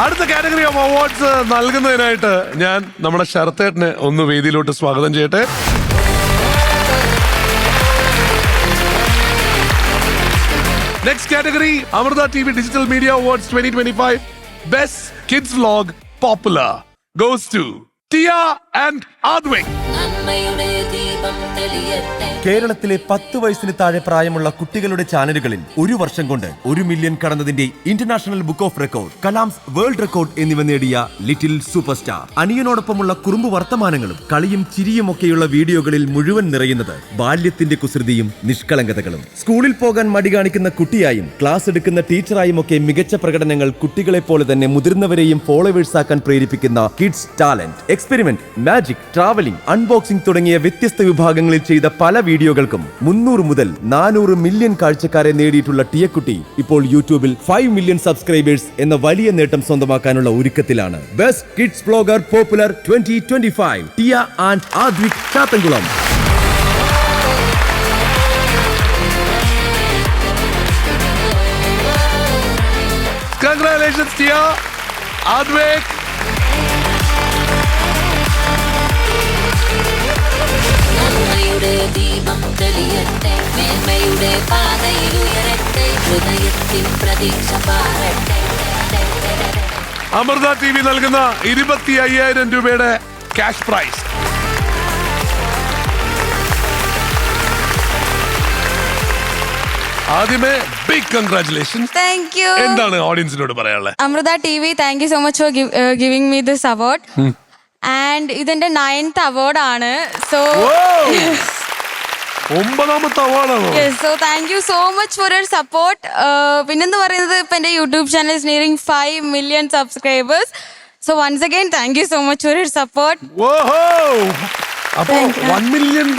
അടുത്ത category of awards നൽകുന്നതിനായിട്ട് ഞാൻ നമ്മുടെ ശരത്തേട്ടനെ ഒന്ന് വേദിയിലോട്ട് സ്വാഗതം ചെയ്യട്ടെ. Next category, Amrita TV Digital Media Awards 2025. Best Kids Vlog Popular goes to Tia and Advik. കേരളത്തിലെ 10 വയസ്സിന് താഴെ പ്രായമുള്ള കുട്ടികളുടെ ചാനലുകളിൽ ഒരു വർഷം കൊണ്ട് 1 മില്യൺ കടന്നതിന്റെ international book of record, Kalam's world record എന്നിവ നേടിയ ലിറ്റിൽ സൂപ്പർ സ്റ്റാർ. അനിയനോടൊപ്പമുള്ള കുറുമ്പ് വർത്തമാനങ്ങളും കളിയും ചിരിയും ഒക്കെയുള്ള വീഡിയോകളിൽ മുഴുവൻ നിറയുന്നത് ബാല്യത്തിന്റെ കുസൃതിയും നിഷ്കളങ്കതകളും. സ്കൂളിൽ പോകാൻ മടി കാണിക്കുന്ന കുട്ടിയായും ക്ലാസ് എടുക്കുന്ന ടീച്ചറായും ഒക്കെ മികച്ച പ്രകടനങ്ങൾ കുട്ടികളെ പോലെ തന്നെ മുതിർന്നവരെയും ഫോളോവേഴ്സ് ആക്കാൻ പ്രേരിപ്പിക്കുന്ന kids talent, experiment, magic, travelling, unboxing തുടങ്ങിയ വ്യത്യസ്ത വിഭാഗങ്ങളിൽ ചെയ്ത പല വീഡിയോകൾക്കും 300 മുതൽ 400 മില്യൺ കാഴ്ചക്കാരെ നേടിയിട്ടുള്ള ടിയക്കുട്ടി ഇപ്പോൾ യൂട്യൂബിൽ 5 മില്യൺ സബ്സ്ക്രൈബേഴ്സ് എന്ന വലിയ നേട്ടം സ്വന്തമാക്കാനുള്ള ഒരുക്കത്തിലാണ്. Best kids vlogger popular 2025 Tia and Advik Chathankulam. Congratulations, Tia, Advik. Amrita TV നൽകുന്ന 25,000 രൂപയുടെ ക്യാഷ് പ്രൈസ്. ആദ്യമേ ബിഗ് കൺഗ്രാറ്റുലേഷൻസ്. Thank you. എന്താണ് ഓഡിയൻസിനോട് പറയാനുള്ളത്? Amrita TV, thank you so much for giving me this award. And ഇതെന്റെ 9th അവാർഡാണ്. സോ 9ാമത്തെ അവാർഡാണോ? So thank you so much for your support. പിന്നെന്ന് പറയുന്നത് ഇപ്പൊ എന്റെ YouTube channel is nearing 5 million subscribers. So once again thank you so much for your support. അപ്പോ 1 million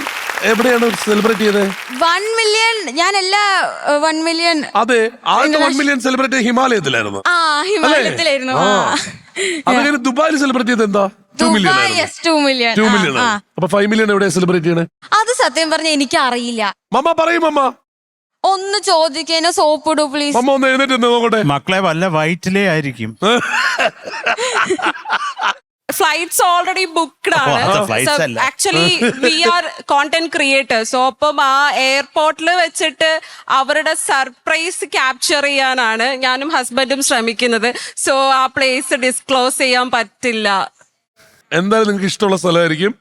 എവിടെയാണ് സെലിബ്രേറ്റ് ചെയ്തത്? 1 മില്യൺ ഞാൻ എല്ലാ 1 മില്യൺ. അതെ, ആദ്യത്തെ 1 മില്യൺ സെലിബ്രേറ്റ് ഹിമാലയത്തിലായിരുന്നു. ഹിമാലയത്തിലായിരുന്നു. അത് ദുബായിൽ സെലിബ്രേറ്റ് ചെയ്ത് എന്താ 2 മില്യൺ. 2 മില്യൺ. അപ്പൊ 5 മില്യൺ എവിടെ സെലിബ്രേറ്റ് ചെയ്യണേ? അത് സത്യം പറഞ്ഞ എനിക്ക് അറിയില്ല. മമ്മ പറയും. മമ്മ ഒന്ന് ചോദിക്കാനോ സോപ്പ് ഇടൂ പ്ലീസ്. മമ്മ ഒന്ന് എഴുന്നേറ്റ് നോക്കട്ടെ. മക്കളെ വല്ല വയറ്റിലേ ആയിരിക്കും. ഫ്ലൈറ്റ്സ് ഓൾറെഡി ബുക്ക്ഡ് ആണ്. Actually we are content creators. So അപ്പം ആ എയർപോർട്ടിൽ വെച്ചിട്ട് അവരുടെ സർപ്രൈസ് ക്യാപ്ചർ ചെയ്യാനാണ് ഞാനും ഹസ്ബൻഡും ശ്രമിക്കുന്നത്. സോ ആ പ്ലേസ് ഡിസ്ക്ലോസ് ചെയ്യാൻ പറ്റില്ല. എന്തായാലും നിങ്ങൾക്ക് ഇഷ്ടമുള്ള സ്ഥലമായിരിക്കും.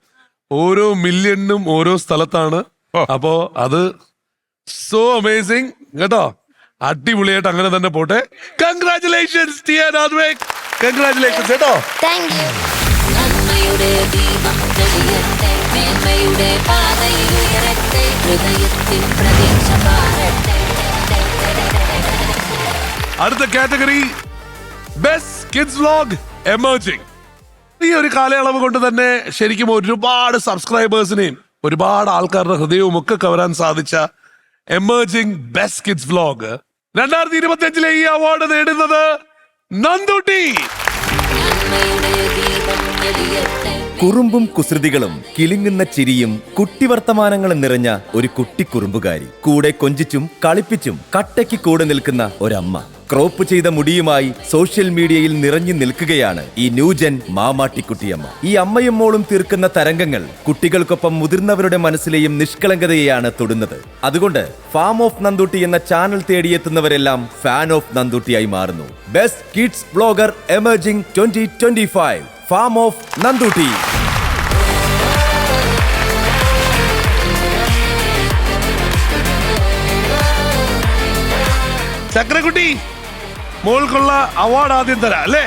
ഓരോ മില്യണിനും ഓരോ സ്ഥലത്താണ്. അപ്പോ അത് സോ അമേസിങ് കേട്ടോ. അടിപൊളിയായിട്ട് അങ്ങനെ തന്നെ പോട്ടെ. Congratulations Tia and Advik. Congratulations കേട്ടോ. Thank you. അടുത്ത category best kids vlog emerging. ഈ ഒരു കാലയളവ് കൊണ്ട് തന്നെ ശരിക്കും ഒരുപാട് സബ്സ്ക്രൈബേഴ്സിനെയും ഒരുപാട് ആൾക്കാരുടെ ഹൃദയവും ഒക്കെ കവരാൻ സാധിച്ച എമർജിംഗ് ബെസ്റ്റ് കിഡ്സ് വ്ലോഗ് 2025 ഈ അവാർഡ് നേടുന്നത് നന്ദുട്ടി. കുറുമ്പും കുസൃതികളും കിളിങ്ങുന്ന ചിരിയും കുട്ടിവർത്തമാനങ്ങളും നിറഞ്ഞ ഒരു കുട്ടി കുറുമ്പുകാരി. കൂടെ കൊഞ്ചിച്ചും കളിപ്പിച്ചും കട്ടയ്ക്ക് കൂടെ നിൽക്കുന്ന ഒരമ്മ. ക്രോപ്പ് ചെയ്ത മുടിയുമായി സോഷ്യൽ മീഡിയയിൽ നിറഞ്ഞു നിൽക്കുകയാണ് ഈ ന്യൂജൻ മാമാട്ടിക്കുട്ടിയമ്മ. ഈ അമ്മയും മോളും തീർക്കുന്ന തരംഗങ്ങൾ കുട്ടികൾക്കൊപ്പം മുതിർന്നവരുടെ മനസ്സിലെയും നിഷ്കളങ്കതയെയാണ് തൊടുന്നത്. അതുകൊണ്ട് ഫാം ഓഫ് നന്ദുട്ടി എന്ന ചാനൽ തേടിയെത്തുന്നവരെല്ലാം ഫാൻ ഓഫ് നന്ദുട്ടിയായി മാറുന്നു. Best kids vlogger emerging 2025 fam of Nandutty. ചക്രക്കുട്ടി, മോൾക്കുള്ള അവാർഡ് ആദ്യം തരാം അല്ലേ?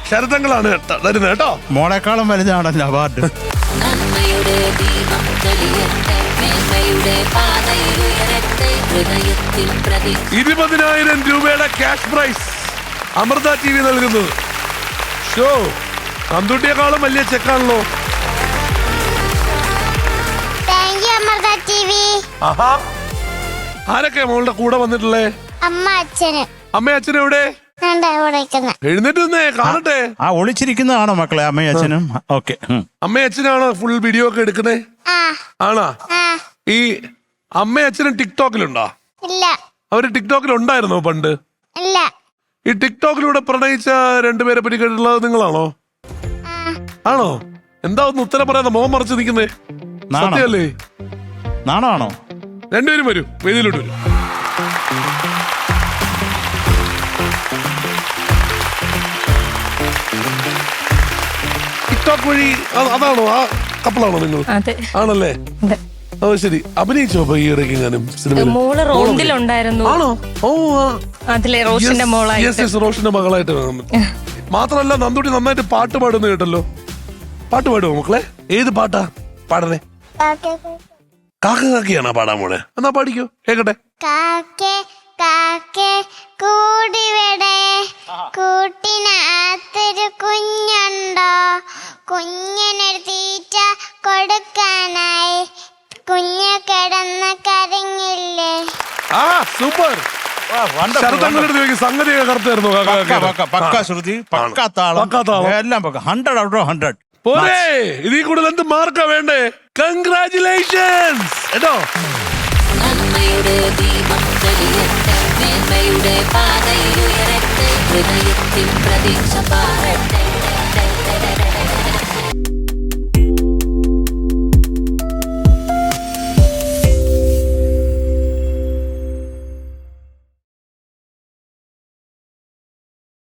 ശരതങ്ങളാണ് തരുന്നത് കേട്ടോ. മോളെക്കാളും വലുതാണല്ലോ അവാർഡ്. 20,000 രൂപയുടെ ക്യാഷ് പ്രൈസ് അമൃത TV നൽകുന്നത്. ഷോ നന്ദുട്ടിയെക്കാളും വലിയ ചെക്കാണല്ലോ. Thank you Amrita TV. ആരൊക്കെ മോളുടെ കൂടെ വന്നിട്ടുള്ളേ? അമ്മ, അച്ഛന്. അമ്മ അച്ഛനും എവിടെ? എഴുന്നേറ്റ് നിന്നേ കാണട്ടെ. ആ ഒളിച്ചിരിക്കുന്നതാണോ മക്കളെ അമ്മയും അച്ഛനും? ഓക്കെ. അമ്മയും അച്ഛനാണോ ഫുൾ വീഡിയോ ഒക്കെ എടുക്കുന്നേ? ആണോ? ഈ അമ്മയും അച്ഛനും ടിക്ടോക്കിലുണ്ടോ? ഇല്ല. അവര് ടിക്ടോക്കിൽ ഉണ്ടായിരുന്നോ പണ്ട്? ഇല്ല. ഈ ടിക്ടോക്കിലൂടെ പ്രണയിച്ച രണ്ടുപേരെ പറ്റി കേട്ടിട്ടുള്ളത് നിങ്ങളാണോ? ആണോ? എന്താ ഒന്ന് ഉത്തരം പറയാതെ മോൻ മറച്ച് നിൽക്കുന്നേ? നാണോ? സത്യമല്ലേ? നാണാണോ? രണ്ടുപേരും വരും, വേദിയിലോട്ട് വരും. ടിക്ടോക്ക് വഴി അതാണോ? ആ കപ്പിളാണോ നിങ്ങൾ? അതെ. ആണല്ലേ? ഓ ശരി. അഭിനയിച്ചോ അപ്പൊ ഈ ഇടയ്ക്ക് ഞാനും സിനിമയിൽ? മോള് റോഡിലുണ്ടായിരുന്നു. ആണോ? ഓ അതിലെ റോഷന്റെ മോളായിട്ട്. റോഷന്റെ മകളായിട്ട്. മാത്രമല്ല നന്ദുട്ടി നന്നായിട്ട് പാട്ട് പാടുന്നു കേട്ടല്ലോ. പാട്ട് പാടുമോ മക്കളെ? ഏത് പാട്ടാ പാടണേ? കാക്ക കാക്കയാണോ പാടാൻ പോണേ? എന്നാ പാടിക്കോ, കേക്കട്ടെ. കാക്കേ കാക്കേ കൂടിവിടെ കൂട്ടിനകത്തൊരു കുഞ്ഞുണ്ടോ, കുഞ്ഞിനൊരു തീറ്റ കൊടുക്കാനായി കുഞ്ഞ് കിടന്ന് കരങ്ങില്ലേ. ആ സൂപ്പർ. സംഗതി പക്ക ശ്രുതി, പക്ക താളം, എല്ലാം പക്ക. 100 out of 100. പോരേ, ഇതിൽ കൂടുതൽ എന്ത് മാർക്കാ വേണ്ടേ? കൺഗ്രാറ്റുലേഷൻസ് കേട്ടോ. നന്മയുടെ ദീപം തെളിയട്ടെ, മേന്മയുടെ പാതയിൽ ഉയരട്ടെ, ഹൃദയത്തിൽ പ്രതീക്ഷ പാറട്ടെ.